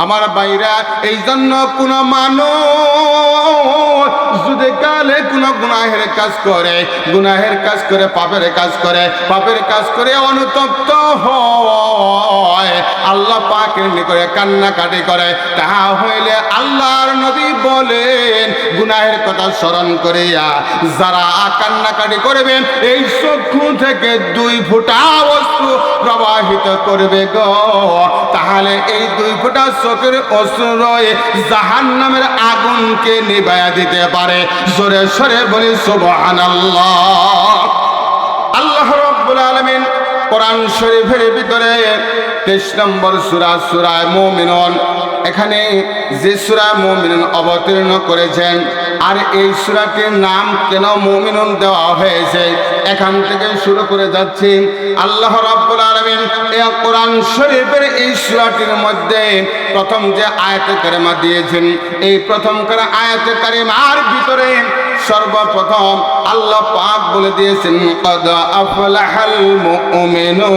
আমার বাইরা এই জন্য কোন মানুষ যদি কালে কোন গুনাহের কাজ করে পাপের কাজ করে অনুতপ্ত হয়, আল্লাহ পাকের নিকটে কান্নাকাটি করে, তাহা হইলে আল্লাহর নবী বলেন গুনাহের কথা স্মরণ করিয়া যারা কান্নাকাটি করবেন এই চক্ষু থেকে 2 ফোঁটা অশ্রু প্রবাহিত করবে গো, তাহলে এই 2 ফোঁটা চোখের অশ্রু জাহান্নামের আগুনকে নিভাইয়া দিতে পারে। জোরে সরে বলি সুবহানাল্লাহ। আল্লাহ রাব্বুল আলামিন কোরআন শরীফের ভিতরে 23 নম্বর সূরা মুমিনুন, এখানে যে সূরা মুমিনুন অবতীর্ণ করেছেন, আর এই সূরাটির নাম কেন মুমিনুন দেওয়া হয়েছে এখান থেকে শুরু করে যাচ্ছি। আল্লাহ রাব্বুল আলামিন এই কোরআন শরীফের এই সূরাটির মধ্যে প্রথম যে আয়াতে কারিমা দিয়েছেন, এই প্রথম করে আয়াতে কারিমার ভিতরে সর্বপ্রথম আল্লাহ পাক বলে দিয়েছেন কদ আফলাহাল মুমিনুন।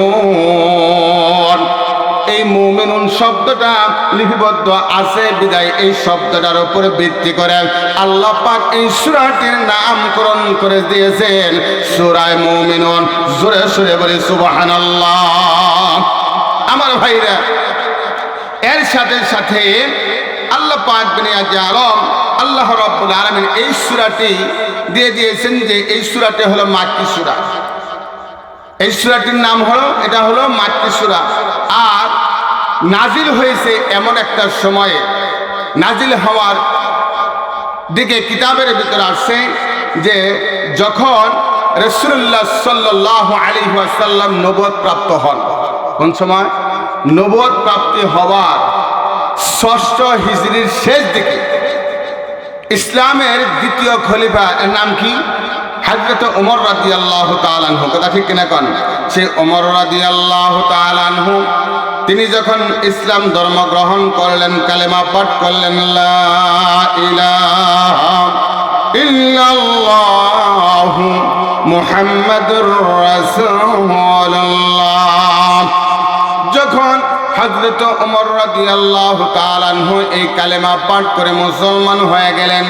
এই মুমিনুন শব্দটা লিপিবদ্ধ আছে বিদায় এই শব্দটার উপরে ভিত্তি করে আল্লাহ পাক এই সূরাটির নামকরণ করে দিয়েছেন সূরা মুমিনুন। জোরে সরে বলি সুবহানাল্লাহ। আমার ভাইরা, এর সাথে সাথে আল্লাহ পাক দুনিয়াতে আলম আল্লাহ রাব্বুল আলামিন এই সূরাটি দিয়ে দিয়েছেন যে এই সূরাটি হলো মাক্কি সূরা। এই সূরাটির নাম হলো, এটা হলো মাক্কি সূরা, আর নাজিল হয়েছে এমন একটা সময়ে, নাজিল হওয়ার দিকে কিতাবের ভিতরে আসছে যে যখন রাসূলুল্লাহ সাল্লাল্লাহু আলাইহি ওয়াসাল্লাম নবুয়ত প্রাপ্ত হন। কোন সময়? নবুয়ত প্রাপ্তি হওয়ার 6ষ্ঠ হিজরির শেষ দিকে ইসলামের দ্বিতীয় খলিফা, এর নাম কি? হযরত ওমর রাদিয়াল্লাহু তাআলা আনহু। কথা ঠিক কিনা কোন? সেই ওমর রাদিয়াল্লাহু তাআলা আনহু তিনি যখন ইসলাম ধর্ম গ্রহণ করলেন, কালেমা পাঠ করলেন লা ইলাহা ইল্লাল্লাহু মুহাম্মাদুর রাসূলুল্লাহ, যখন হযরত ওমর রাদিয়াল্লাহু তাআলা আনহু এই কালেমা পাঠ করে মুসলমান হয়ে গেলেন,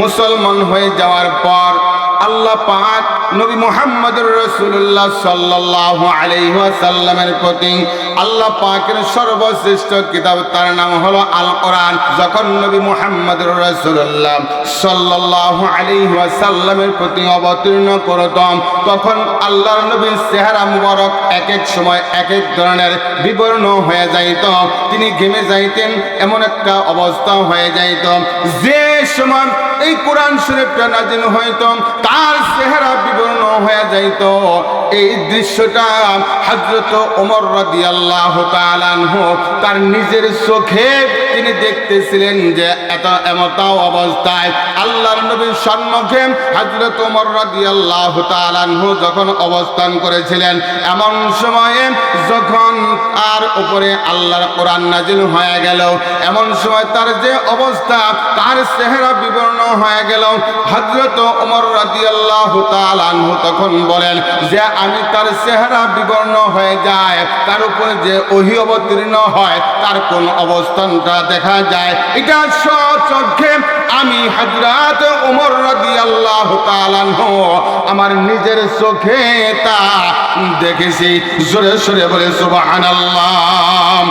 মুসলমান হয়ে যাওয়ার পর আল্লাহ পাক নবী মুহাম্মদুর রাসূলুল্লাহ সাল্লাল্লাহু আলাইহি ওয়াসাল্লামের প্রতি আল্লাহ পাকের সর্বশ্রেষ্ঠ কিতাব, তার নাম হলো আল কোরআন, যখন নবী মুহাম্মদুর রাসূলুল্লাহ সাল্লাল্লাহু আলাইহি ওয়াসাল্লামের প্রতি অবতীর্ণ করতাম, তখন আল্লাহর নবীর চেহারা মুবারক এক এক সময় এক এক ধরনের বিবর্ণ হয়ে যাইত, তিনি ঘেমে যাইতেন, এমন একটা অবস্থা হয়ে যাইত। যে সময় এই কোরআন শরীফটা নাযিল হইত তার চেহারা বিবর্ণ হয়ে যাইত। এই দৃশ্যটা হযরত ওমর রাদিয়াল্লাহু তাআলা আনহু তার নিজের চোখে তিনি দেখতেছিলেন যে এমতা অবস্থায় আল্লাহর নবীর সম্মুখে হযরত ওমর রাদিয়াল্লাহু তাআলা আনহু যখন অবস্থান করেছিলেন, এমন সময়ে যখন তার উপরে আল্লাহর কোরআন নাযিল হয়ে গেল, এমন সময় তার যে অবস্থা, তার চেহারা বিবর্ণ হয়ে গেল। হযরত ওমর রাদিয়াল্লাহু তাআলা আনহু তখন বলেন যে আমি তার চেহারা বিবর্ণ হয়ে যায়, তার উপরে যে ওহী অবতীর্ণ হয় তার কোন অবস্থানটা দেখা যায়, এটা স্বচক্ষে আমি হযরত ওমর রাদিয়াল্লাহু তাআলা আনহু আমার নিজের চোখে তা দেখেছি। জোরে সরে বলে সুবহানাল্লাহ।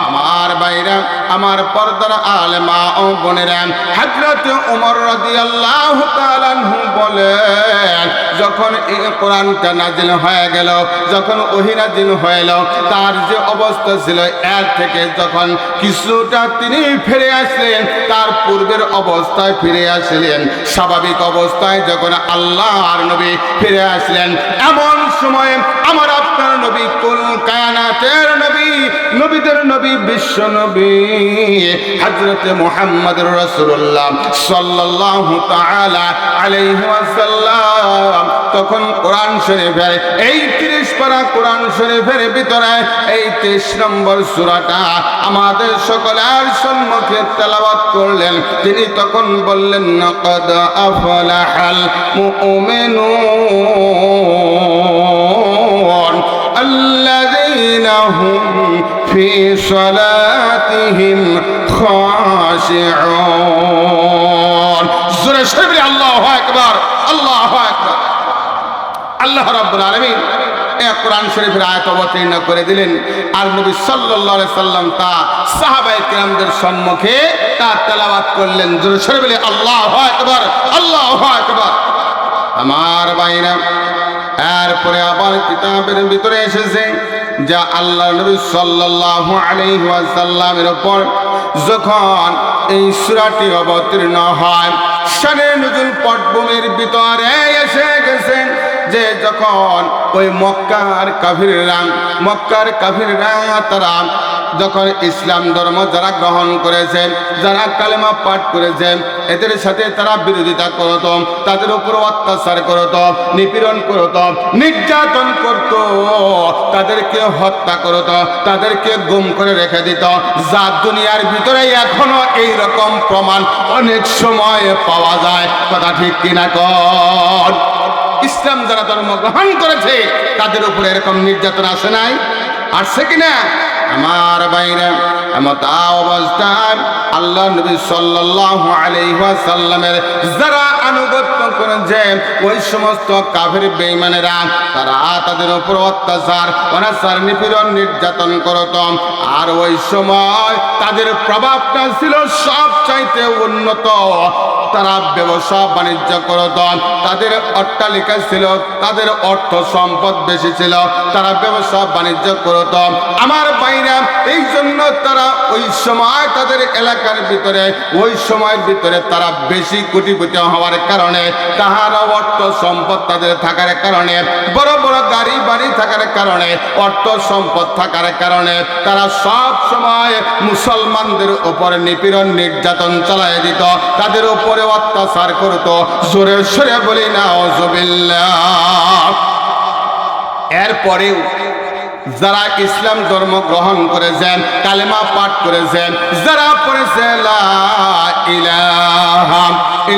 আমার বাইরা, আমার পর্দার আলেমা ও বোনেরা, হযরত ওমর রাদিয়াল্লাহু তাআলা আনহু বলেন যখন এই কোরআনটা নাযিল হয়ে গেল, যখন ওহী নাযিল হইল, তার যে অবস্থা ছিল এর থেকে যখন কিছুটা তিনি ফিরে আসলেন, তার পূর্বের অবস্থায় ফিরে আসলেন, স্বাভাবিক অবস্থায় যখন আল্লাহর নবী ফিরে আসলেন, এমন সময়ে আমার আপনার নবী কুল কায়নাতের নবী, নবীদের নবী, বিশ্ব নবী হযরত মুহাম্মদুর রাসূলুল্লাহ সাল্লাল্লাহু তাআলা আলাইহি ওয়াসাল্লাম তখন কোরআন শরীফের এই 30 পারা কোরআন শরীফের ভিতরে এই 23 নম্বর সূরাটা আমাদের সকলের সম্মুখে তেলাওয়াত করলেন। তিনি তখন বললেন কদ আফলাহাল মুমিনুন আল্লাযীনা হুম ফি সালাতিহিম খাশিউন। জোরে সরে আল্লাহু আকবার, আল্লাহু আকবার। আল্লাহ রাব্বুল আলামিন এই কোরআন শরীফের আয়াত অবতীর্ণ করে দিলেন, আর নবী সাল্লাল্লাহু আলাইহি সাল্লাম তা সাহাবায়ে কিরামদের সম্মুখে তা তেলাওয়াত করলেন। জোরে সরে বলে আল্লাহু আকবার, আল্লাহু আকবার। আমার ভাইরা, এরপরে আবার কিতাবের ভিতরে এসেছে যা আল্লাহ নবী সাল্লাল্লাহু আলাইহি ওয়াসাল্লামের উপর যখন এই সূরাটি অবতীর্ণ হয়, শানে নুজুল পটভূমির ভিতরে এসে গেছে যে যখন ওই মক্কার কাফিররা তারা যখন ইসলাম ধর্ম যারা গ্রহণ করেছে, যারা কালেমা পাঠ করেছে, এদের সাথে তারা বিরোধিতা করত, তাদের উপর অত্যাচার করত, নিপীড়ন করত, নির্যাতন করত, তাদেরকে হত্যা করত, তাদেরকে গুম করে রেখে দিত। যা দুনিয়ার ভিতরে এখনো এই রকম প্রমাণ অনেক সময় পাওয়া যায়। কথা ঠিক কিনা কর? ইসলাম যারা ধর্ম গ্রহণ করেছে তাদের উপরে এরকম নির্যাতন আসে নাই? আসছে কিনা? আমার বাইরে এমত অবস্থায় আল্লাহ নবী সাল্লাল্লাহু আলাইহি ওয়াসাল্লামের যারা আনুগত্য করেছে ওই সমস্ত কাফির বেঈমানেরা তারা তাদের উপর অত্যাচার, অনাচার, নিপীড়ন, নির্যাতন করত। আর ওই সময় তাদের প্রভাবটা ছিল সবচাইতে উন্নত। তারা ব্যবসা বাণিজ্য করত, তাদের অট্টালিকা ছিল, তাদের অর্থ সম্পদ বেশি ছিল, তারা ব্যবসা বাণিজ্য করত। আমার ভাইরা, এই জন্য তারা ওই সময় তাদের এলাকার ভিতরে ওই সময়ের ভিতরে তারা বেশি কোটিপতি হওয়ার কারণে, তাহার অর্থ সম্পদ তাদের থাকার কারণে, বড় বড় গাড়ি বাড়ি থাকার কারণে, অর্থ সম্পদ থাকার কারণে তারা সব সময় মুসলমানদের উপর নিপীড়ন, নির্যাতন চালায় দিত, তাদের উপরে অত্যাচার করত। জোরে সরে বলি নাউযুবিল্লাহ। এরপরেও যারা ইসলাম ধর্ম গ্রহণ করেছেন, কালেমা পাঠ করেছেন, যারা পড়েছে লা ইলাহা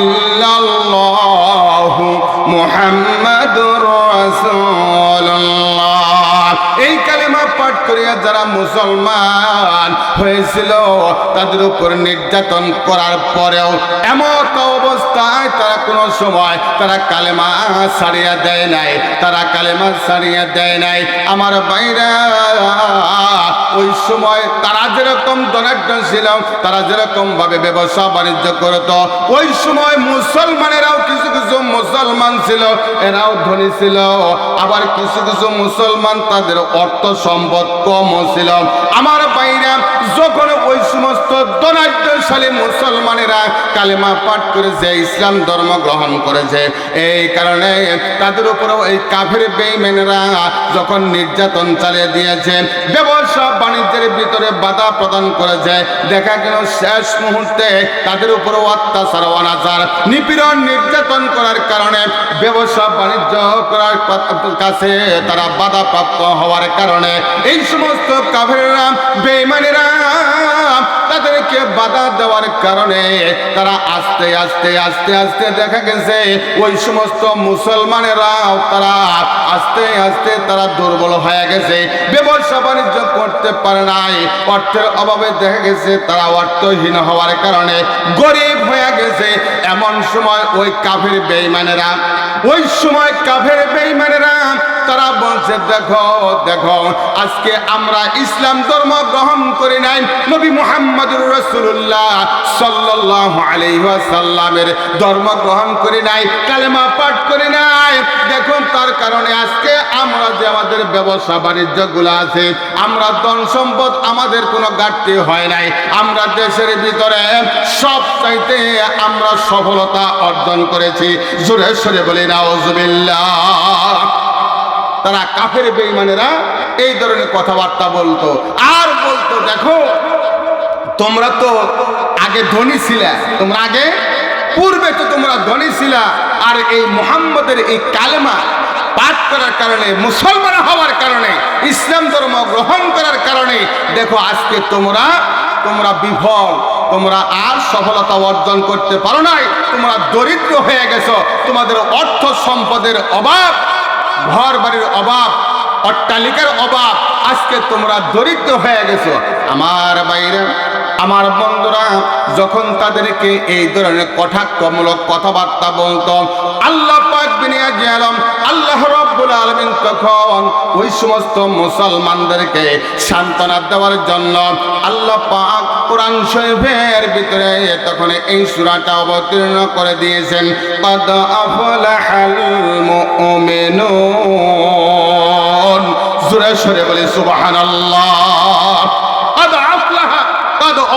ইল্লাল্লাহু মুহাম্মাদুর রাসূলুল্লাহ, এই কালেমা পাঠ করিয়া যারা মুসলমান হয়েছিল তাদের উপর নির্যাতন করার পরেও এমত অবস্থায় তারা কোনো সময় তারা কালেমা ছাড়িয়া দেয় নাই, তারা কালেমা ছাড়িয়া দেয় নাই। আমার বাইরা, ওই সময় তারা যেরকম ধনাঢ্য ছিল, তারা যেরকম ভাবে ব্যবসা বাণিজ্য করত, ওই সময় মুসলমানেরাও কিছু কিছু মুসলমান ছিল, এরাও ধনী ছিল। আবার কিছু কিছু মুসলমান তাদের অর্থ সম্পদ কম ছিল। আমার বাইরা, যখন ওই সমস্ত ধনাঢ্যশালী মুসলমানেরা কালেমা পাঠ করেছে, ইসলাম ধর্ম গ্রহণ করেছে, এই কারণে তাদের উপর এই কাফির বেঈমানেরা যখন নির্যাতন চালিয়ে দিয়েছে, ব্যবসা বাণিজ্যের ভিতরে বাধা প্রদান করেছে, দেখা গেল শেষ মুহূর্তে তাদের উপর অত্যাচার, অনাচার, নিপীড়ন, নির্যাতন করার কারণে ব্যবসা বাণিজ্য করার কাছে তারা বাধাপ্রাপ্ত হওয়ার কারণে এই সমস্ত কাফিররা, বেঈমানেরা তাদেরকে বাধা দেওয়ার কারণে তারা আস্তে আস্তে আস্তে আস্তে দেখা গেছে ওই সমস্ত মুসলমানেরাও তারা আস্তে আস্তে তারা দুর্বল হয়ে গেছে, ব্যবসা বাণিজ্য করতে পারে নাই। অর্থের অভাবে দেখা গেছে তারা অর্থহীন হওয়ার কারণে গরিব হয়ে গেছে। এমন সময় ওই কাফির বেঈমানেরা, ওই সময় কাফির বেঈমানেরা তারা বলছে, দেখো দেখো, আজকে আমরা ইসলাম ধর্ম গ্রহণ করি নাই, নবী মুহাম্মদুর রাসূলুল্লাহ সাল্লাল্লাহু আলাইহি ওয়াসাল্লামের ধর্ম গ্রহণ করি নাই, কালেমা পাঠ করি নাই। দেখুন, তার কারণে আজকে আমরা যে আমাদের ব্যবসা বাণিজ্যগুলো আছে, আমরা ধন সম্পদ আমাদের কোনো ঘাটতি হয় নাই, আমরা দেশের ভিতরে সব চাইতে আমরা সফলতা অর্জন করেছি। জোরে সরে বলি নাউযুবিল্লাহ। তারা কাফের বেঈমানেরা এই ধরনের কথাবার্তা বলতো, আর বলতো, দেখো তোমরা তো আগে ধনী ছিলা, তোমরা আগে পূর্বে তো তোমরা ধনী ছিলা, আর এই মুহাম্মদের এই কালেমা পাঠ করার কারণে, মুসলমান হওয়ার কারণে, ইসলাম ধর্ম গ্রহণ করার কারণে দেখো আজকে তোমরা বিফল, তোমরা আর সফলতা অর্জন করতে পারো নাই, তোমরা দরিদ্র হয়ে গেছো, তোমাদের অর্থ সম্পদের অভাব, ঘর বাড়ির অভাব, অট্টালিকার অভাব, আজকে তোমরা দরিদ্র হয়ে গেছো। আমার বাইরে, আমার বন্ধুরা, যখন তাদেরকে এই ধরনের কটাক্ষমূলক কথাবার্তা বলতো, আল্লাহ পাক বিনিয়া আলম আল্লাহ রাব্বুল আলামিন তখন ওই সমস্ত মুসলমানদেরকে সান্ত্বনা দেওয়ার জন্য আল্লাহ পাক কোরআন শরীফের ভিতরে তখন এই সূরাটা অবতীর্ণ করে দিয়েছেন, কাদ আফলাহাল মুমিনুন। জোরে সরে বলি সুবহানাল্লাহ।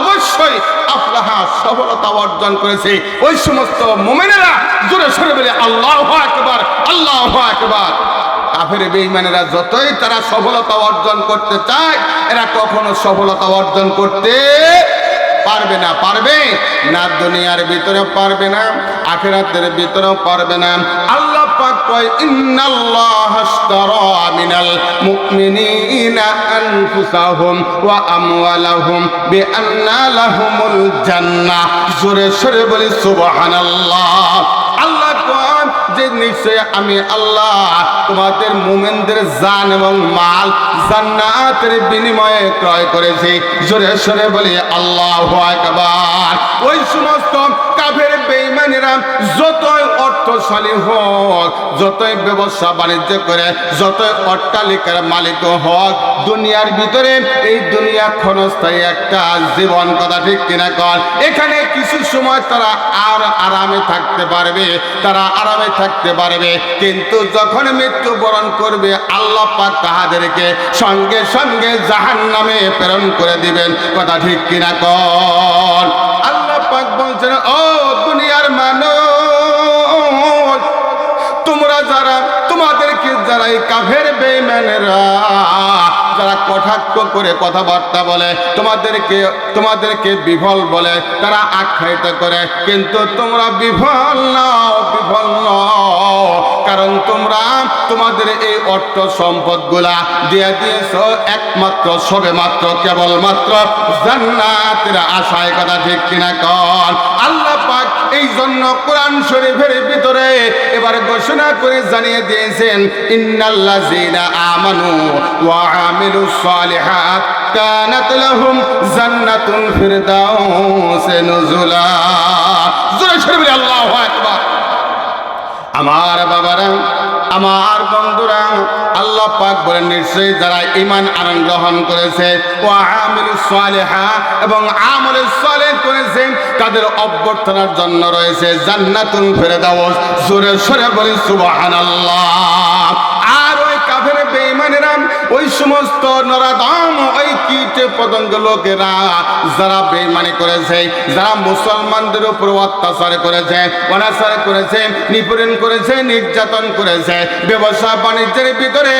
অবশ্যই আফলাহা, সফলতা অর্জন করেছে ওই সমস্ত মুমিনেরা। জোরে সরে বলে আল্লাহু আকবার, আল্লাহু আকবার। কাফের বেঈমানেরা যতই তারা সফলতা অর্জন করতে চায়, এরা কখনো সফলতা অর্জন করতে পারবে না। পারবে না, দুনিয়ার ভিতরে পারবে না, আখিরাতের ভিতরেও পারবে না। আল্লাহ পাক কয়, ইন্নাল্লাহা আশতারা মিনাল মুমিনিনা আনফুসাহুম ওয়া আমওয়ালাহুম বিআন্না লাহুমুল জান্নাহ। জোরে সরে বলি সুবহানাল্লাহ। আল্লাহ কয় যে নিশ্চয় আমি আল্লাহ তোমাদের মুমিনদের জান এবং মাল জান্নাতের বিনিময়ে ক্রয় করেছি। জোরে সরে বলি আল্লাহু আকবার। ওই সমস্ত কাফের বেঈমানেরা যতই অর্থশালী হোক, যতই ব্যবসা বাণিজ্য করে, যতই অট্টালিকার মালিক হোক, দুনিয়ার ভিতরে এই দুনিয়া ক্ষণস্থায়ী একটা জীবন, কথা ঠিক কিনা কর। এখানে কিছু সময় তারা আর আরামে থাকতে পারবে, তারা আরামে থাকতে পারবে, কিন্তু যখন মৃত্যুবরণ করবে আল্লাহ পাক তাহাদেরকে সঙ্গে সঙ্গে জাহান্নামে প্রেরণ করে দিবেন, কথা ঠিক কিনা কর। আল্লাহ পাক বলছেন, ও দুনিয়ার মানুষ, তোমরা যারা, তোমাদেরকে যারা এই কাফের বেঈমানেরা যারা কটাক্ষ করে কথাবার্তা বলে, তোমাদেরকে বিফল বলে, তারা আখ্যায়িত করে, কিন্তু তোমরা বিফল নাও, বিফল নও। কারণ তোমরা তোমাদের এই অর্থ সম্পদগুলা দিয়ে দিয়েছো একমাত্র সবেমাত্র কেবলমাত্র জান্নাতের আশায়, কথা ঠিক কিনা কর। আল্লাহ পাক এই জন্য কোরআন শরীফের ভিতরে এবার ঘোষণা করে জানিয়ে দিয়েছেন, ইন্নাল্লাযীনা আমানু ওয়া আমিলুস সালিহাত কানাত লাহুম জান্নাতুল ফিরদাউস নুজুলা। জোরে সরে বলি আল্লাহু আকবার। আমার বাবারা, আমার বন্ধুরা, আল্লাহ পাক বলেন নিশ্চয়ই যারা ঈমান আনয়ন গ্রহণ করেছে ওয়া আমিলুস সালিহাত এবং আমলে সালেহ করেছে, তাদের অভ্যর্থনার জন্য রয়েছে জান্নাতুল ফিরদাউস। জোরে সরে বলি সুবহানাল্লাহ। আর ওই কাফের বেঈমানেরা, ওই সমস্ত নরাধম, ওই কীট পতঙ্গ লোকেরা যারা বেঈমানি করেছে, যারা মুসলমানদের উপর অত্যাচার করেছে, অনাচার করেছে, নিপীড়ন করেছে, নির্যাতন করেছে, ব্যবসা বাণিজ্যের ভিতরে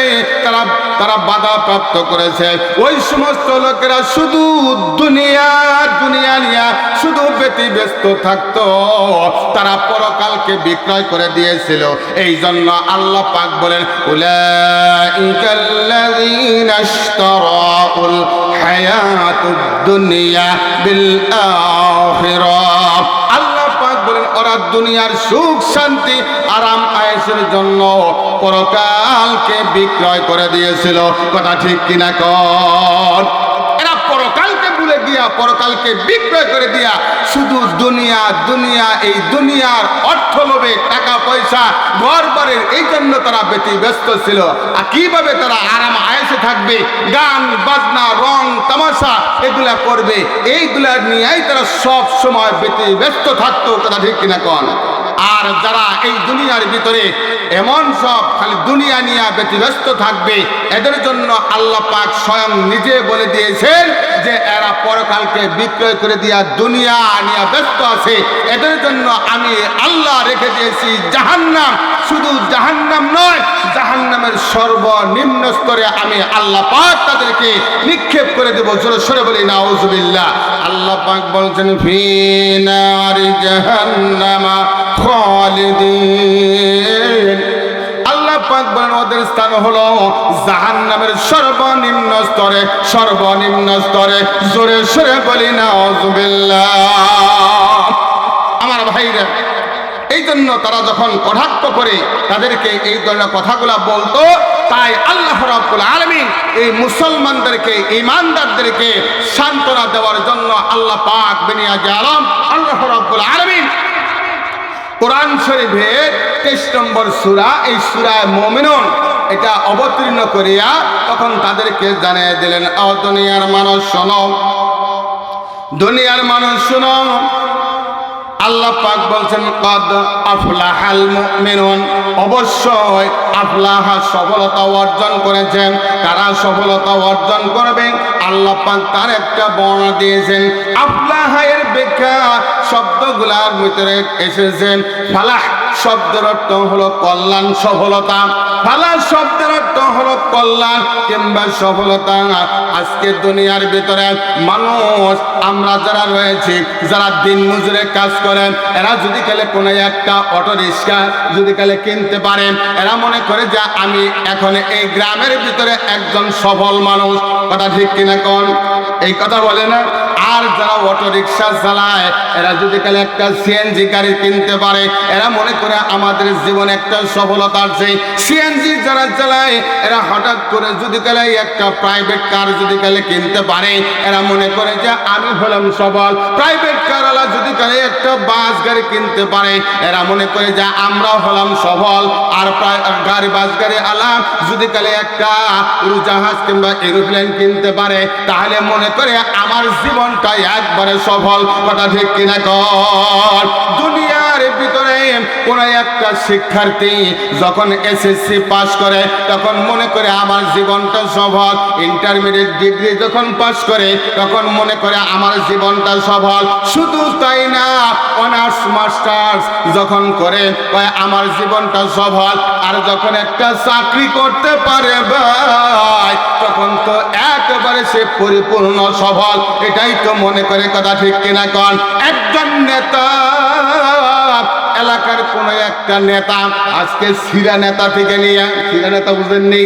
তারা বাধা প্রাপ্ত করেছে, ওই সমস্ত লোকেরা শুধু দুনিয়া নিয়ে শুধু ব্যতিব্যস্ত থাকতো, তারা পরকালকে বিক্রয় করে দিয়েছিল। এই জন্য আল্লাহ পাক বলেন, উলাইকাল্লাযীনা ইশতারাউল হায়াতুদ দুনিয়া বিল আখিরাহ। আল্লাহ পাক বলেন ওরা দুনিয়ার সুখ শান্তি আরাম আয়েশের জন্য পরকালকে বিক্রয় করে দিয়েছিল, কথা ঠিক কিনা কর। এরা পরকালকে ভুলে গিয়া, পরকালকে বিক্রয় করে দিয়া শুধু দুনিয়া, এই দুনিয়ার অর্থ লোভে, টাকা পয়সা, ঘর বাড়ির, এই জন্য তারা ব্যতিব্যস্ত ছিল। আর কিভাবে তারা আরাম আয়েশে থাকবে, গান বাজনা, রং তামাশা এগুলা করবে, এইগুলা নিয়েই তারা সব সময় ব্যতিব্যস্ত থাকতো, কথা ঠিক কিনা কন। আর যারা এই দুনিয়ার ভিতরে এমন সব খালি দুনিয়া নিয়ে ব্যতিব্যস্ত থাকবে, এদের জন্য আল্লাহ পাক স্বয়ং নিজে বলে দিয়েছেন যে এরা পরকালকে বিক্রয় করে দিয়া দুনিয়া নিয়ে ব্যস্ত আছে, এদের জন্য আমি আল্লাহ রেখে দিয়েছি জাহান্নাম। শুধু জাহান্নাম নয়, জাহান্নামের সর্বনিম্ন স্তরে আমি আল্লাহ পাক তাদেরকে নিক্ষেপ করে দেব। জোরে সরে বলি নাউজুবিল্লাহ। আল্লাহ পাক বলছেন, ফি নারি জাহান্নামা খালিদিন। আল্লাহ পাক বলেন ওদের স্থান হলো জাহান্নামের সর্বনিম্ন স্তরে, সর্বনিম্ন স্তরে। জোরে সরে বলি নাউজুবিল্লাহ। আমার ভাইরা, এই জন্য তারা যখন কটাক্ষ করে তাদেরকে এই ধরনের কথাগুলা বলতো, তাই আল্লাহ রাব্বুল আলামিন এই মুসলমানদেরকে, ঈমানদারদেরকে সান্ত্বনা দেওয়ার জন্য আল্লাহ পাক বিনিয়াজ আলম আল্লাহ রাব্বুল আলামিন কোরআন শরীফের 23 নম্বর সূরা, এই সূরায়ে মুমিনুন এটা অবতীর্ণ করিয়া তখন তাদেরকে জানিয়ে দিলেন, ও দুনিয়ার মানুষ শোনো, দুনিয়ার মানুষ শোনো, আল্লাহ পাক বলছেন কদ আফলাহাল মুমিনুন, অবশ্যই আফলাহা সফলতা অর্জন করেছেন। কারা সফলতা অর্জন করবে? আল্লাহ পাক তার একটা বর্ণনা দিয়েছেন। আফলাহা এর ব্যাখ্যা শব্দগুলার ভিতরে এসেছেন ফালাহ শব্দের অর্থ হলো কল্যাণ, সফলতা। ফালাহ শব্দের অর্থ হলো কল্যাণ কিংবা সফলতা। আজকে দুনিয়ার ভিতরে মানুষ আমরা যারা রয়েছি, যারা দিন মজুরে কাজ করেন, এরা যদি কালে কোনো একটা অটো রিক্সা যদি কালে কিনতে পারে, এরা মনে করে যে আমি এখন এই গ্রামের ভিতরে একজন সফল মানুষ। কথা ঠিক কিনা কোন? এই কথা বলে না? আর যারা অটো রিক্সা চালায়, এরা যদি কালে একটা সিএনজি গাড়ি কিনতে পারে, এরা মনে করে আমাদের জীবনে একটা সফলতা আছে। সিএনজি যারা চালায়, এরা হঠাৎ করে যদি কালে একটা প্রাইভেট কার যদি কালে কিনতে পারে, এরা মনে করে যে আমি হলাম সফল। প্রাইভেট কারওয়ালা যদি কালে একটা বাস গাড়ি কিনতে পারে, এরা মনে করে যে আমরা হলাম সফল। আর গাড়ি বাস গাড়ি আলাম যদি কালে একটা উড়োজাহাজ কিংবা এরোপ্লেন কিনতে পারে, তাহলে মনে করে আমার জীবনটা একবারে সফল। কথা ঠিক কিনা কর? দুনিয়ার ভিতরে কোন একটা শিক্ষার্থী যখন এসএসসি পাস করে, তখন মনে করে আমার জীবনটা সফল। ইন্টারমিডিয়েট ডিগ্রি যখন পাস করে, তখন মনে করে আমার জীবনটা সফল। শুধু তাই না, অনার্স মাস্টার্স যখন করে আমার জীবনটা সফল। আর যখন একটা চাকরি করতে পারে ভাই, তখন তো একেবারে সে পরিপূর্ণ সফল। এটাই তো মনে করে। কথা ঠিক কিনা কন? একজন নেতা, এলাকার কোন একটা নেতা, আজকে সিরা নেতা থেকে নিয়ে, সিরা নেতা বুঝেননি?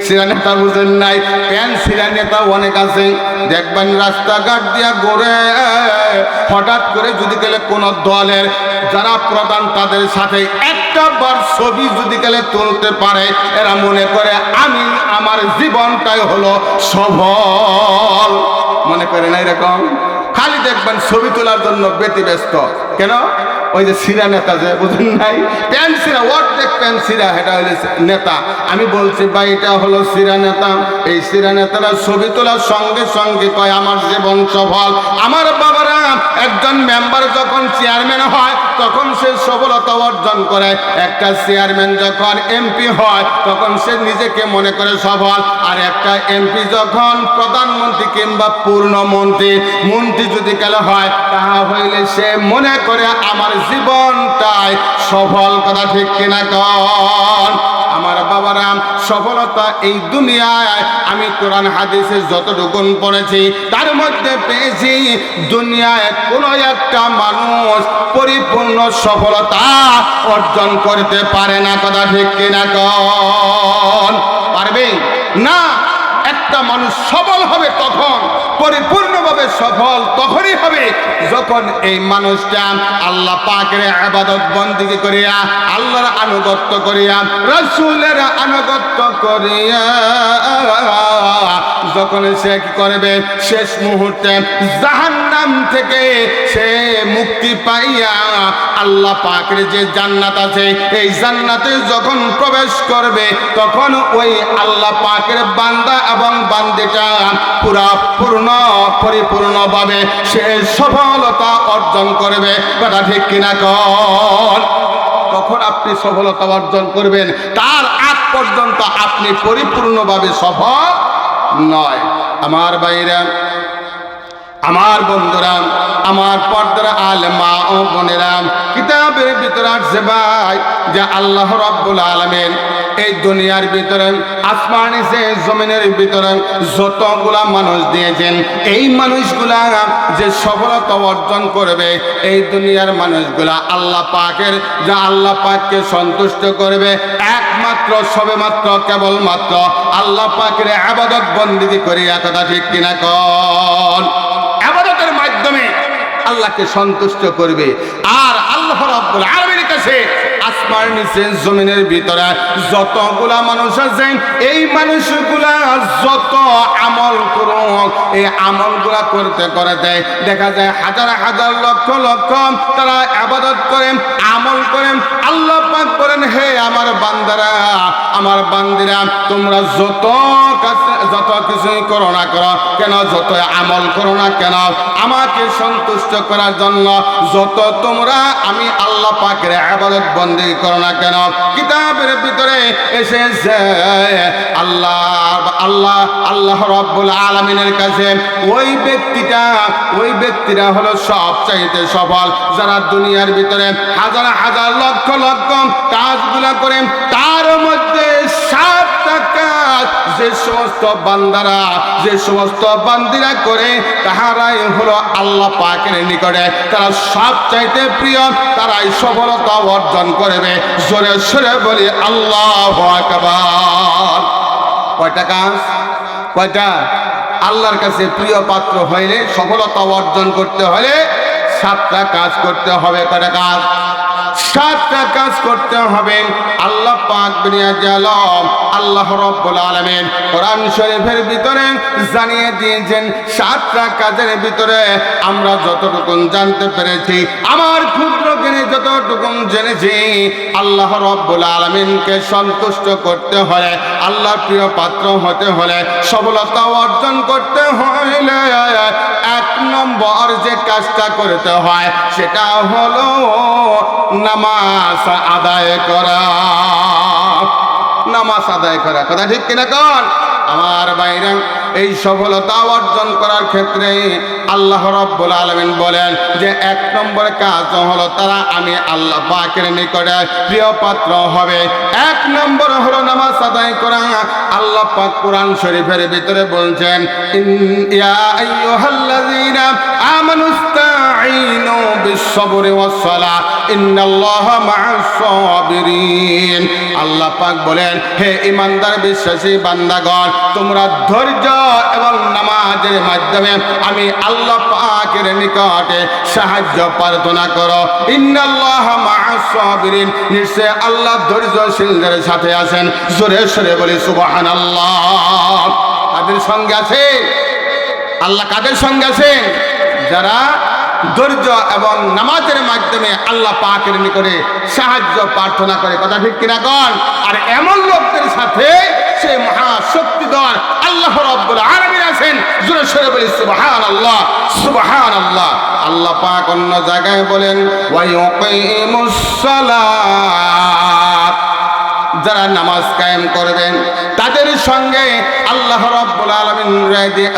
সিরা নেতা বুঝেন নাই? প্যান সিরা নেতা অনেক আছে, দেখবেন রাস্তাঘাট দিয়া ঘুরে। হঠাৎ করে যদি গেলে কোন দলের যারা প্রধান, তাদের সাথে একটা বার ছবি যদি গেলে তুলতে পারে, এরা মনে করে আমি আমার জীবনটাই হলো সফল। মনে করে না এরকম? খালি দেখবেন ছবি তোলার জন্য ব্যতিব্যস্ত। কেন? ওই যে সিরা নেতা, যে বুঝেন নাই? প্যান সিরা, অর্ধেক প্যান সিরা, এটা হলো নেতা। আমি বলছি ভাই এটা হলো সিরা নেতা। এই সিরা নেতারা ছবি তোলার সঙ্গে সঙ্গে কয় আমার জীবন সফল। আমার বাবারা, একজন মেম্বার যখন চেয়ারম্যান হয়, তখন সে সফলতা অর্জন করে। একটা চেয়ারম্যান যখন এমপি হয়, তখন সে নিজেকে মনে করে সফল। আর একটা এমপি যখন প্রধানমন্ত্রী কিংবা পূর্ণমন্ত্রী, মন্ত্রী যদি কালে হয়, তাহা হইলে সে মনে করে আমার জীবনটাই সফল। কথা ঠিক কিনা কন? আমার বাবারা, সফলতা এই দুনিয়ায় আমি কোরআন হাদিসে যতটুকু পড়েছি, তার মধ্যে পেয়েছি দুনিয়ায় কোনো একটা মানুষ পরিপূর্ণ সফলতা অর্জন করতে পারে না। কথা ঠিক কিনা কন? পারবে না। একটা মানুষ সফল হবে তখন, পরিপূর্ণভাবে সফল তখনই হবে যখন এই মানুষটা আল্লাহ পাকের ইবাদত বন্দেগী করিয়া, আল্লাহর আনুগত্য করিয়া, রাসূলের আনুগত্য করিয়া যখন সে কি করবে, শেষ মুহূর্তে জাহান্নাম থেকে সে মুক্তি পাইয়া আল্লাহ পাকের যে জান্নাত আছে, এই জান্নাতে যখন প্রবেশ করবে, তখন ওই আল্লাহ পাকের বান্দা এবং বান্দিটা পরিপূর্ণভাবে সে সফলতা অর্জন করবে। কথা ঠিক কিনা কর? তখন আপনি সফলতা অর্জন করবেন, তার আগ পর্যন্ত আপনি পরিপূর্ণভাবে সফল নয়। আমার ভাইরা, আমার বন্ধুরা, আমার পর্দার আলেমা ও বোনেরা, কিতাবের ভিতরে আসছে ভাই যে আল্লাহ রাব্বুল আলামিন এই দুনিয়ার ভিতরে, আসমান নিচে জমিনের ভিতরে যতগুলা মানুষ দিয়েছেন, এই মানুষগুলা যে সফলতা অর্জন করবে, এই দুনিয়ার মানুষগুলা আল্লাহ পাকের, যা আল্লাহ পাককে সন্তুষ্ট করবে, একমাত্র সবেমাত্র কেবলমাত্র আল্লাহ পাকের ইবাদত বন্দেগী করিয়া। কথা ঠিক কিনা কন? ইবাদতের মাধ্যমে আল্লাহকে সন্তুষ্ট করবে। আর আল্লাহ রাব্বুল আলামিনের কাছে আসমানের নিচে জমিনের ভিতরে যতগুলা মানুষ আছে, এই মানুষগুলা যত আমল করুক, এই আমলগুলা করতে করতে দেখা যায় হাজার হাজার লক্ষ লক্ষ তারা ইবাদত করেন, আমল করেন। আল্লাহ পাক বলেন, হে আমার বান্দারা, আমার বান্দিরা, তোমরা যত কিছুই করো না করো কেন, যত আমল করো না কেন, আমাকে সন্তুষ্ট করার জন্য যত তোমরা আমি আল্লাহ পাকের ইবাদত বন্দেগী করো না কেন, কিতাবের ভিতরে এসেছে আল্লাহ রাব্বুল আলামিনের কাছে ওই ব্যক্তিরা হলো সবচাইতে সফল, যারা দুনিয়ার ভিতরে হাজার হাজার লক্ষ লক্ষ কাজগুলা করেন, তার মধ্যে 7টা কাজ যে সমস্ত বান্দিরা করে তাহারাই হলো আল্লাহ পাকের নিকটে তারা সবচাইতে প্রিয়, তারাই সফলতা অর্জন করবে। জোরে সরে বলি আল্লাহু আকবার। কয়টা কাজ? কয়টা? আল্লাহর কাছে প্রিয় পাত্র হইলে, সফলতা অর্জন করতে হলে 7টা কাজ করতে হবে। কয়টা কাজ? 7টা কাজ করতে হবে। আল্লাহ পাক আল্লাহ রাব্বুল আলামিন কোরআন শরীফের ভিতরে জানিয়ে দিয়েছেন 7টা কাজের ভিতরে আমরা যতটুকু জানতে পেরেছি, আমার ক্ষুদ্র জ্ঞানে যতটুকু জেনেছি, আল্লাহ রাব্বুল আলামিনকে সন্তুষ্ট করতে হলে, আল্লাহর প্রিয় পাত্র হতে হলে, সফলতা অর্জন করতে হলে 1 নম্বর যে কাজটা করতে হয় সেটা হলো নামাজ আদায় করা। নামাজ আদায় করা, কথা ঠিক কিনা কন? আমার বাইরে এই সফলতা অর্জন করার ক্ষেত্রে আল্লাহ রাব্বুল আলামিন বলেন যে 1 নম্বর কাজ হলো তারা আমি আল্লাহ পাকের নিকটে প্রিয় পাত্র হবে। 1 নম্বর হলো নামাজ আদায় করা। আল্লাহ পাক কোরআন শরীফের ভিতরে বলছেন, ইয়া আইয়ুহাল্লাযীনা আমানুস্তাঈনু বিস-সাবরি ওয়াস-সালাহ ইন্নাল্লাহা মা'আস-সাবিরিন। আল্লাহ পাক বলেন, হে ঈমানদার বিশ্বাসী বান্দাগণ, তোমরা ধৈর্য এবং নামাজের মাধ্যমে আমি আল্লাহ পাকের নিকটে সাহায্য প্রার্থনা করো। ইন্নাল্লাহা মা'আস-সাবিরিন, নিশ্চয় আল্লাহ ধৈর্যশীলদের সাথে আছেন। জোরে সরে বলি সুবহানাল্লাহ। কাদের সঙ্গে আছে? আল্লাহ কাদের সঙ্গে আছেন? যারা ধৈর্য এবং নামাজের মাধ্যমে আল্লাহ পাকের নিকটে সাহায্য প্রার্থনা করে। কথা ঠিক কিনা কন? আর এমন লোকদের সাথে সে মহাশক্তিধর আল্লাহ রাব্বুল আলামিন আছেন। জোরে সরে বলি সুবহানাল্লাহ, সুবহানাল্লাহ। আল্লাহ পাক অন্য জায়গায় বলেন, ওয়া ইউকিমুস সালাত, যারা নামাজ কায়েম করবেন তাদের সঙ্গে আল্লাহ রাব্বুল আলামিন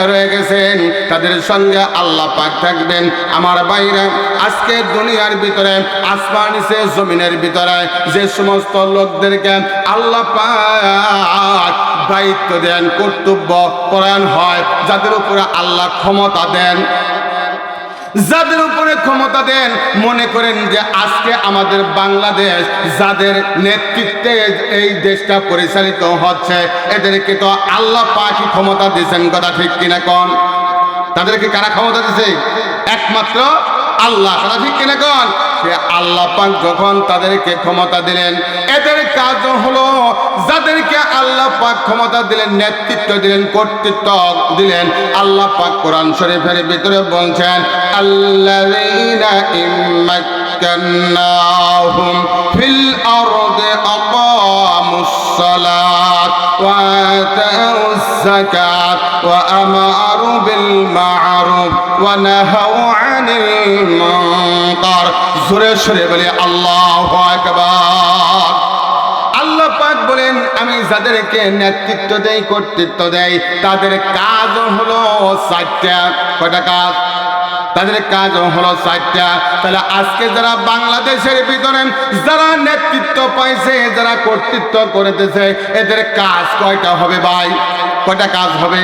রয়ে গেছেন, তাদের সঙ্গে আল্লাহ পাক থাকবেন। আমার বাইরে আজকে দুনিয়ার ভিতরে, আসমান নিচে জমিনের ভিতরে যে সমস্ত লোকদেরকে আল্লাহ পাক দায়িত্ব দেন, কর্তব্য পরায়ণ হয়, যাদের উপরে আল্লাহ ক্ষমতা দেন, যাদের উপরে ক্ষমতা দেন, মনে করেন যে আজকে আমাদের বাংলাদেশ যাদের নেতৃত্বে এই দেশটা পরিচালিত হচ্ছে, এদেরকে তো আল্লাহ পাকই ক্ষমতা দিয়েছেন। কথা ঠিক কিনা কন? তাদেরকে কারা ক্ষমতা দিয়েছে? একমাত্র আল্লাহ। কথা ঠিক কিনা কন? সে আল্লাহ পাক যখন তাদেরকে ক্ষমতা দিলেন, এদের কাজ হলো যাদেরকে আল্লাহ পাক ক্ষমতা দিলেন, নেতৃত্ব দিলেন, কর্তৃত্ব দিলেন, আল্লাহ পাক কোরআন শরীফের ভিতরে বলছেন, আল্লাযীনা ইম্মাক্কান্নাহুম ফিল আরদি আকামুস সালাত ওয়া আতাউস যাকাত ওয়া আমারু বিল মা'রুফ ওয়া নাহাউ আনিল মুনকার। জোরে সরে বলে আল্লাহু আকবার। আল্লাহ পাক বলেন, আমি যাদেরকে নেতৃত্ব দেই, কর্তৃত্ব দেই, তাদের কাজ হলো 4টা। কয়টা কাজ? তাদের কাজ হলো 4টা। তাহলে আজকে যারা বাংলাদেশের ভিতরে যারা নেতৃত্ব পাইছে, যারা কর্তৃত্ব করতেছে, এদের কাজ কয়টা হবে ভাই? কয়টা কাজ হবে?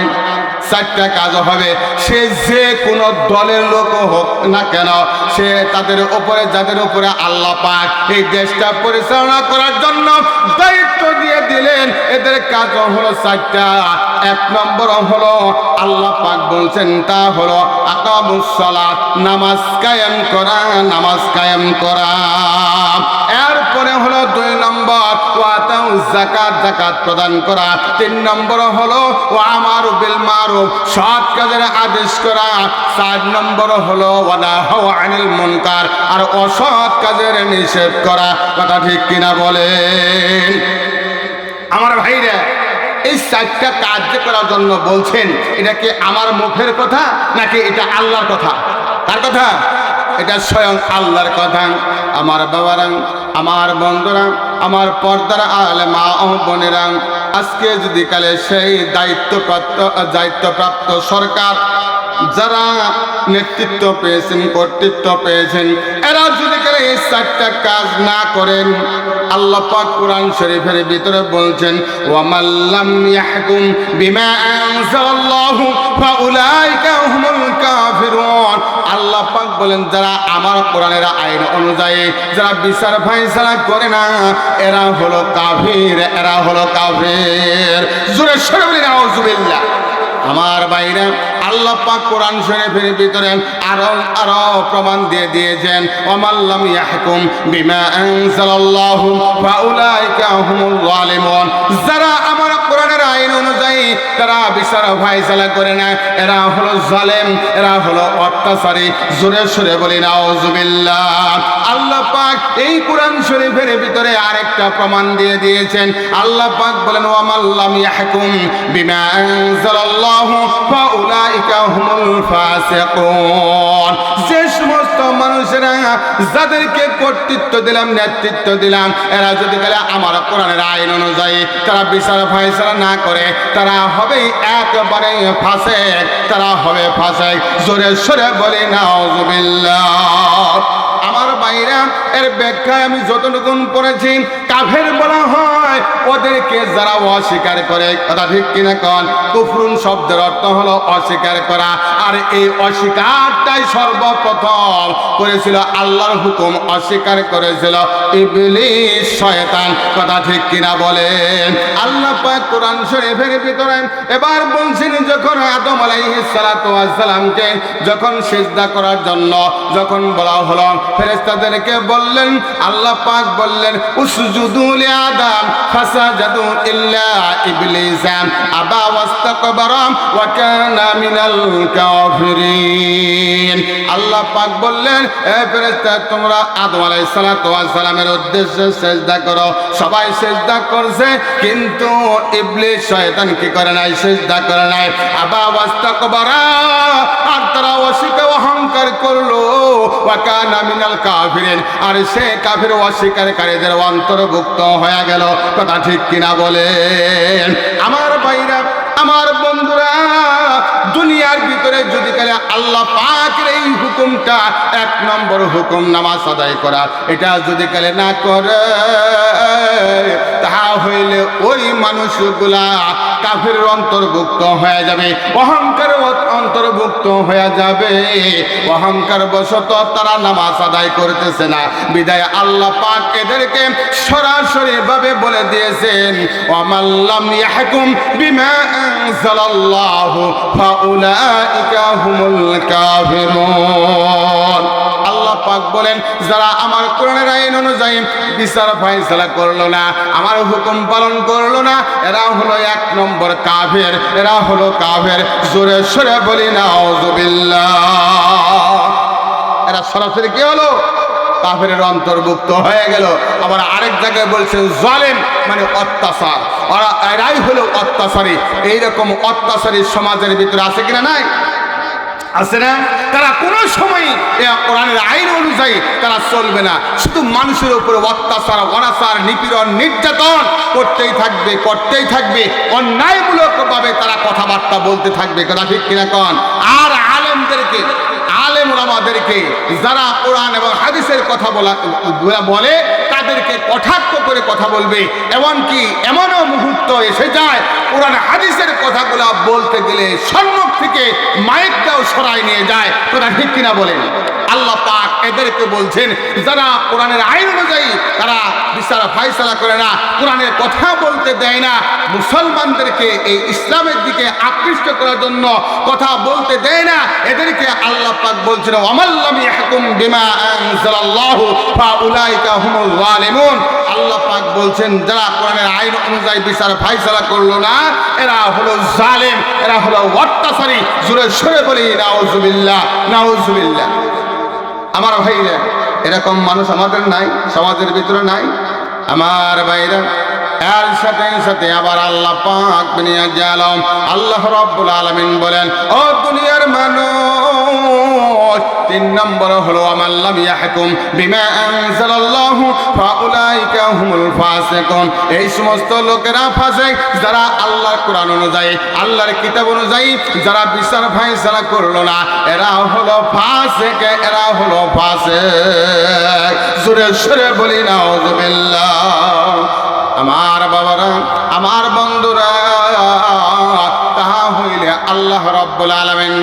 চারটা কাজ হবে। সে যে কোনো দলের লোক হোক না কেন, সে তাদের উপরে, যাদের উপরে আল্লাহ পাক এই দেশটা পরিচালনা করার জন্য দায়িত্ব দিয়ে দিলেন, এদের কাজ হলো চারটা। এক নম্বর হলো আল্লাহ পাক বলছেন, তা হলো আকামুস সালাত, নামাজ কায়েম করা, নামাজ কায়েম করা। এরপরে হলো 2 নম্বর ওয়াতাউ যাকাত, যাকাত প্রদান করা। 3 নম্বর হলো ওয়ামারু বিল মারুফ, সৎ কাজের আদেশ করা। 4 নম্বর হলো ওয়ানাহু আনিল মুনকার, আর অসৎ কাজের নিষেধ করা। কথা ঠিক কিনা বলেন আমার ভাইরা? এই 4টা কাজ করার জন্য বলছেন, এটা কি আমার মুখের কথা নাকি এটা আল্লাহর কথা? কার কথা? এটা স্বয়ং আল্লাহর কথা। আমার বাবারা, আমার বন্ধুরা, আমার পর্দার আলেমা ও বোনেরা, আজকে যদি কালে সেই দায়িত্বপ্রাপ্ত সরকার যারা নেতৃত্ব পেয়েছেন, কর্তৃত্ব পেয়েছেন, এরা যদি কালে এই 4টা কাজ না করেন, আল্লাহ পাক কোরআন শরীফের ভিতরে বলছেন, ওয়ামাল্লাম ইয়াহকুম বিমা আনজালাল্লাহু ফাউলাইকা হুমুল কাফিরুন। আল্লাহ পাক বলেন, যারা আমার কোরআনের আইন অনুযায়ী যারা বিচার ফায়সালা করে না, এরা হলো কাফির, এরা হলো কাফির। জোরে সরে বলি নাউজুবিল্লাহ। আমার বাইরে আল্লাহ পাক কোরআন শরীফের ভিতরে আরো প্রমাণ দিয়ে দিয়েছেন, ওয়ামাল্লাম ইয়াহকুম বিমা আনজালাল্লাহু ফাউলাইকা হুমুল যালিমুন। যারা আমার কোরআনের আইন অনুযায়ী তারা বিচার ফায়সালা করে না, এরা হলো জালেম, এরা হলো অত্যাচারী। জোরে সরে বলি নাউজুবিল্লাহ। আল্লাহ পাক এই কোরআন শরীফের ভিতরে আরেকটা প্রমাণ দিয়ে দিয়েছেন। আল্লাহ পাক বলেন, ওয়ামাল্লাম ইয়াহকুম বিমা আনজালাল্লাহু ফাউলাইকা হুমুল ফাসিকুন। যে সমস্ত মানুষেরা যাদেরকে কর্তৃত্ব দিলাম, নেতৃত্ব দিলাম, এরা যদি গেলে আমার কোরআনের আইন অনুযায়ী তারা বিচার ফায়সালা না করে, তারা হবে একেবারে ফাসিক, তারা হবে ফাসিক। জোরে সরে বলি নাউজুবিল্লাহ। আমার বাইরা, এর ব্যাখ্যায় আমি যতটুকু পড়েছি, কাফের বলা হয় ওদেরকে যারা অস্বীকার করে। কথা ঠিক কিনা কন? কুফরুন শব্দের অর্থ হলো অস্বীকার করা, আর এই অস্বীকারটাই সর্বপ্রথম করেছিল, আল্লাহর হুকুম অস্বীকার করেছিল ইবলিস, শয়তান। কথা ঠিক কিনা বলেন? আল্লাহ পাক কোরআন শরীফের ভিতরে এবার বলছেন, যখন আদম আলাইহিস সালাতু ওয়াস সালামকে যখন সিজদা করার জন্য যখন বলা হলো, ফেরেশতাদেরকে বললেন, আল্লাহ পাক বললেন, উসজুদু লিআদম ফাসাজাদু ইল্লা ইবলিস আবা ওয়াস্তাকবারা ওয়া কানা মিনাল কাফিরিন। আল্লাহ পাক বললেন, এ ফেরেশতা, তোমরা আদম আলাইহিস সালাতু ওয়াস সালামের উদ্দেশ্যে সিজদা করো। সবাই সিজদা করছে, কিন্তু ইবলিস শয়তান কি করে নাই? সিজদা করে নাই। আবা ওয়াস্তাকবারা, আর তারা অহংকার করলো, ওয়া কানা মিনাল কাফিরিন, আর সে কাফির অস্বীকারীদের অন্তর্ভুক্ত হয়ে গেল। কথা ঠিক কিনা বলেন আমার ভাইরা, আমার বন্ধুরা? দুনিয়ার ভিতরে যদি কালে আল্লাহ পাকের এই হুকুমটা, 1 নম্বর হুকুম নামাজ আদায় করা, এটা যদি কালে না করে, তাহা হইলে ওই মানুষগুলা কাফির অন্তর্ভুক্ত হয়ে যাবে, অহংকার অন্তর্ভুক্ত হয়ে যাবে। অহংকার বশত তারা নামাজ আদায় করতেছে না, বিদায় আল্লাহ পাক এদেরকে সরাসরি ভাবে বলে দিয়েছেন, ওয়ামাল্লাম ইয়াহকুম বিমা আনজালাল্লাহু ফাউলাইকা হুমুল কাফিরুন। আল্লাহ পাক বলেন, যারা আমার কোরআনের আইন অনুযায়ী বিচার ফায়সালা করলো না, আমার হুকুম পালন করলো না, এরা হলো 1 নম্বর কাফের, এরা হলো কাফের। জোরে সরে বলি নাউজুবিল্লাহ। এরা সরাসরি কি হলো? কাফেরের অন্তর্ভুক্ত হয়ে গেল। আবার আরেক জায়গায় বলছেন জালেম, মানে অত্যাচার। এরাই হলো অত্যাচারী। এইরকম অত্যাচারী সমাজের ভিতরে আছে কিনা? নাই, আছে না? তারা কোনো সময় কোরআনের আইন অনুযায়ী তারা চলবে না, শুধু মানুষের উপরে অত্যাচার, অনাচার, নিপীড়ন, নির্যাতন করতেই থাকবে, করতেই থাকবে। অন্যায়মূলকভাবে তারা কথাবার্তা বলতে থাকবে। কথা ঠিক কিনা কন? আর আলেমদেরকে, আলেম ওলামাদেরকে যারা কোরআন এবং হাদিসের কথা বলে, এদেরকে কটাক্ষ করে কথা বলবে। এমনকি এমনও মুহূর্ত এসে যায় কোরআন হাদিসের কথাগুলো বলতে গেলে সম্মুখ থেকে মাইকটাও সরাই নিয়ে যায়। কথা ঠিক কিনা বলেন? আল্লাহ পাক এদেরকে বলছেন যারা কোরআনের আইন অনুযায়ী তারা বিচার ফায়সালা করে না, কোরআনের কথা বলতে দেয় না, মুসলমানদেরকে এই ইসলামের দিকে আকৃষ্ট করার জন্য কথা বলতে দেয় না, এদেরকে আল্লাহ পাক বলছেন ওয়ামাল্লাম ইয়াহকুম বিমা আনজালাল্লাহু ফাউলাইকা হুমুল যালিমুন। আল্লাহ পাক বলছেন যারা কোরআনের আইন অনুযায়ী বিচার ফায়সালা করলো না এরা হলো জালেম, এরা হলো অত্যাচারী। জোরে সরে বলি নাউজুবিল্লাহ, নাউজুবিল্লাহ। আমার ভাইরা, এরকম মানুষ আমাদের নাই, সমাজের ভিতরে নাই। আমার ভাইরা, এর সাথে সাথে আবার আল্লাহ পাক দুনিয়া জালাম আল্লাহ রাব্বুল আলামিন বলেন ও দুনিয়ার মানুষ, 3 নম্বর হলো আমাল্লাম ইয়াহকুম বিমা আনজালাল্লাহু ফাউলাইকা হুমুল ফাসিকুন। এই সমস্ত লোকেরা ফাসিক যারা আল্লাহর কোরআন অনুযায়ী আল্লাহর কিতাব অনুযায়ী যারা বিচার ফায়সালা করলো না, এরা হলো ফাসিক, এরা হলো ফাসিক। জোরে সরে বলি নাউজুবিল্লাহ। আমার বাবারা, আমার বন্ধুরা, তাহা হইলে আল্লাহ রাব্বুল আলামিন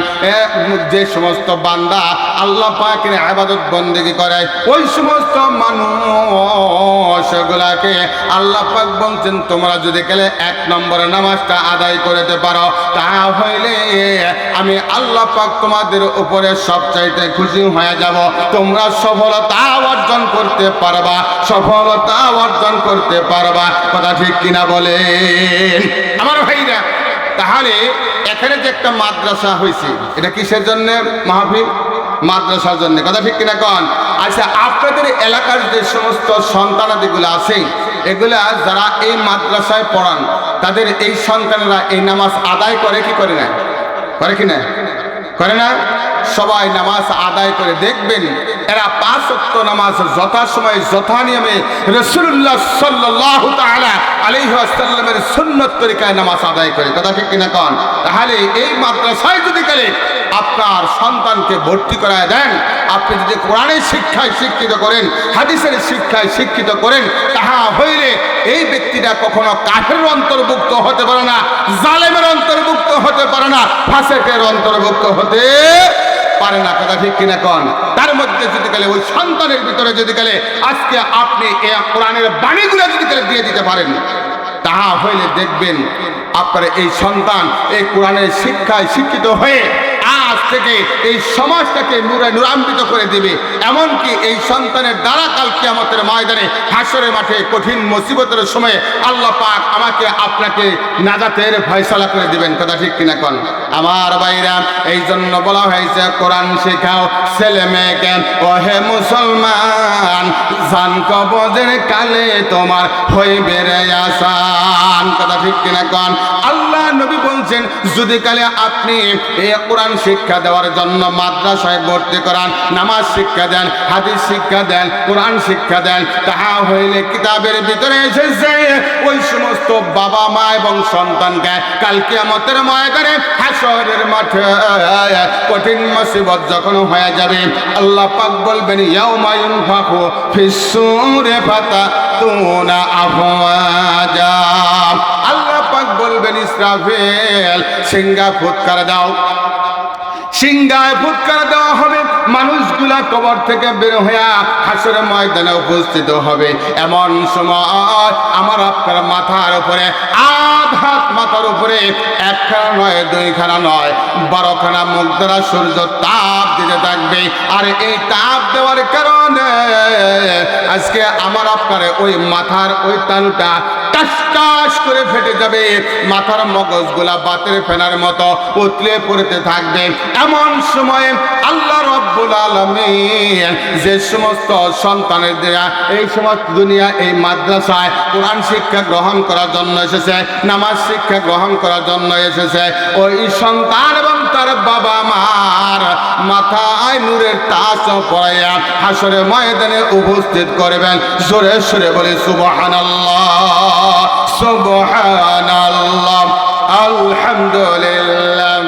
যে সমস্ত বান্দা আল্লাহ পাকের ইবাদত বন্দেগী করে ওই সমস্ত মানুষগুলাকে আল্লাহ পাক বলছেন তোমরা যদি গেলে 1 নম্বরে নামাজটা আদায় করতে পারো তাহা হইলে আমি আল্লাহ পাক তোমাদের উপরে সবচাইতে খুশি হয়ে যাব, তোমরা সফলতা অর্জন করতে পারবা, সফলতা অর্জন করতে পারবা। কথা ঠিক কিনা বলেন আমার ভাইরা? তাহলে এখানে যে একটা মাদ্রাসা হয়েছে এটা কিসের জন্য মাহফিল? মাদ্রাসার জন্য। কথা ঠিক কিনা কন? আচ্ছা, আপনাদের এলাকার যে সমস্ত সন্তানাদিগুলো আছে এগুলা যারা এই মাদ্রাসায় পড়ান তাদের এই সন্তানেরা এই নামাজ আদায় করে কি করে না? করে কি না? করে না? সবাই নামাজ আদায় করে। দেখবেন এরা 5 ওয়াক্ত নামাজ যথাসময়ে যথা নিয়মে রাসূলুল্লাহ সাল্লাল্লাহু তাআলা আলাইহি ওয়াসাল্লামের সুন্নাত তরিকায় নামাজ আদায় করে। কথা ঠিক কিনা কন? তাহলে এই মাদ্রাসায় যদি গেলে আপনার সন্তানকে ভর্তি করায় দেন, আপনি যদি কোরআনের শিক্ষায় শিক্ষিত করেন, হাদিসের শিক্ষায় শিক্ষিত করেন, তাহা হইলে এই ব্যক্তিটা কখনো কাফেরের অন্তর্ভুক্ত হতে পারে না, জালেমের অন্তর্ভুক্ত হতে পারে না, ফাসিকের অন্তর্ভুক্ত হতে পারে না। কথা ঠিক কিনা কন? তার মধ্যে যদি গেলে ওই সন্তানের ভিতরে যদি গেলে আজকে আপনি এই কোরআনের বাণীগুলো যদি গেলে দিয়ে দিতে পারেন, তাহা হইলে দেখবেন আপনার এই সন্তান এই কোরআনের শিক্ষায় শিক্ষিত হয়ে আজ থেকে এই সমাজটাকে নূরে নূরান্বিত করে দিবে। এমনকি এই সন্তানের দ্বারা কাল কিয়ামতের ময়দানে হাসরের মাঠে কঠিন মুসিবতের সময় আল্লাহ পাক আমাকে আপনাকে নাজাতের ফয়সালা করে দিবেন। কথা ঠিক কিনা কন? আমার ভাইরা, এই জন্য বলা হয়েছে কোরআন শেখাও ছেলে মেয়েকে, ও হে মুসলমান জান কবজের কালে তোমার হইবে রে আসান। কথা ঠিক কিনা কন? আল্লাহ নবী বলছেন যদি কালে আপনি এই কোরআন শিক্ষা দেওয়ার জন্য মাদ্রাসায় ভর্তি করান, নামাজ শিক্ষা দেন, হাদিস শিক্ষা দেন, কোরআন শিক্ষা দেন, তাহা হইলে কিতাবের ভিতরে এসেছে ওই সমস্ত বাবা মা এবং সন্তানকে কাল কিয়ামতের ময়দানে হাসরের মাঠে কঠিন মুসিবত যখন হয়ে যাবে আল্লাহ পাক বলবেন ইয়াউমা ইউনফাখু ফিস-সূরি ফাতাতুনা আফওয়াজা। আল্লাহ পাক বলবেন ইসরাফিল সিংহা ফুৎকার দাও, সিংহায় ফুৎকার দেওয়া হবে, মানুষগুলা কবর থেকে বের হইয়া হাসরের ময়দানে উপস্থিত হবে। এমন সময় আমার আপনার মাথার উপরে আঘাত, মাথার উপরে 1খানা নয় 2খানা নয় 12খানা মুখ দ্বারা সূর্য তাপ দিতে থাকবে। আর এই তাপ দেওয়ার কারণে আজকে আমার আপনার ওই মাথার ওই তালুটা টাস টাস করে ফেটে যাবে, মাথার মগজগুলা বাতের ফেনার মতো উতলে পড়তে থাকবে। এমন সময়ে আল্লাহ রাব্বুল আলামিন যে সমস্ত সন্তানের দেয়া এই সমস্ত দুনিয়া এই মাদ্রাসায় কোরআন শিক্ষা গ্রহণ করার জন্য এসেছে, নামাজ শিক্ষা গ্রহণ করার জন্য এসেছে, ওই সন্তান এবং তার বাবা মার মাথায় নূরের তাজ পরাইয়া হাসরের ময়দানে উপস্থিত করবেন। জোরে সরে বলে সুবহানাল্লাহ, সুবহানাল্লাহ, আলহামদুলিল্লাহ,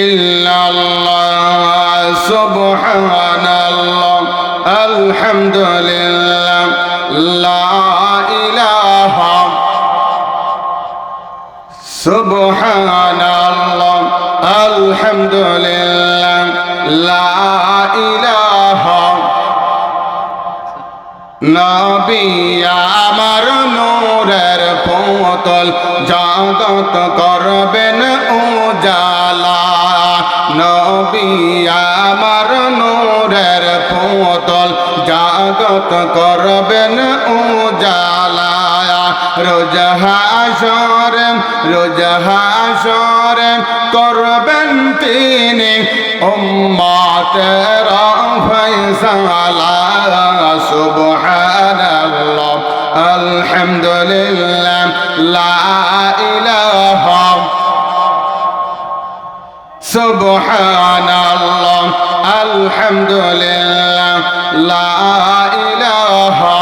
ইল্লাল্লাহ, সুবহানাল্লাহ, আলহামদুলিল্লাহ। ইলাহা নবী আমার নূরের পুতুল জগৎ করবেন উজালা নবী আমার নূরের পুতুল জগৎ করবেন উজালা রোজ হাসরে করবেন তিনি উম্মতের ফয়সালা সুবহানাল্লাহ আলহামদুলিল্লাহ লা ইলাহা সুবহানাল্লাহ আলহামদুলিল্লাহ লা ইলাহা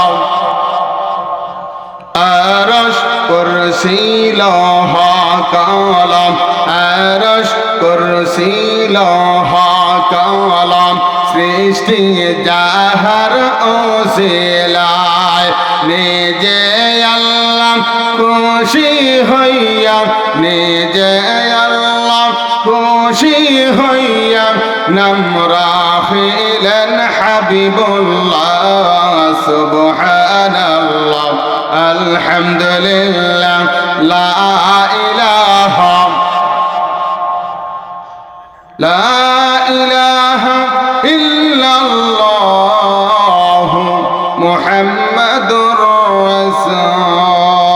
আরশ কুরসি লৌহা কলম আরশ কুরসি লৌহা কলম সৃষ্টি যাহার ওসিলায় নিজে আল্লাহ খুশি হইয়া নিজে আল্লাহ খুশি হইয়া নাম রাখিলেন হাবিবুল্লাহ সুবহানাল্লাহ আলহামদুলিল্লাহ লা ইলাহা ইল্লাল্লাহ মুহাম্মাদুর রাসূলুল্লাহ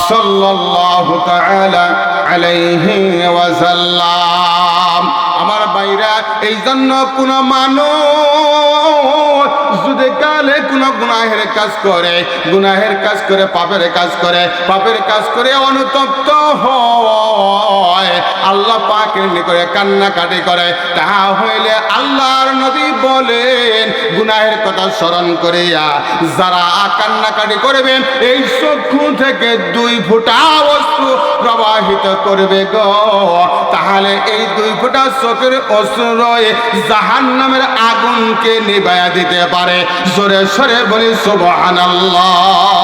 সাল্লাল্লাহু তাআলা আলাইহি ওয়াসাল্লাম। আমার ভাইরা, এই জন্য কোন মানুষ যদি কালে কোন গুনাহের কাজ করে পাপের কাজ করে অনুতপ্ত হয়, আল্লাহ পাকের নিকটে কান্নাকাটি করে, তাহা হইলে আল্লাহর নবী বলেন গুনাহের কথা স্মরণ করিয়া যারা কান্নাকাটি করবে এই চক্ষু থেকে 2 ফোঁটা অশ্রু প্রবাহিত করবে গো, তাহলে এই 2 ফোঁটা চোখের অশ্রুয়ে জাহান্নামের আগুনকে নিভাইয়া দিতে পারে। জোরে সরে বলি সুবহানাল্লাহ।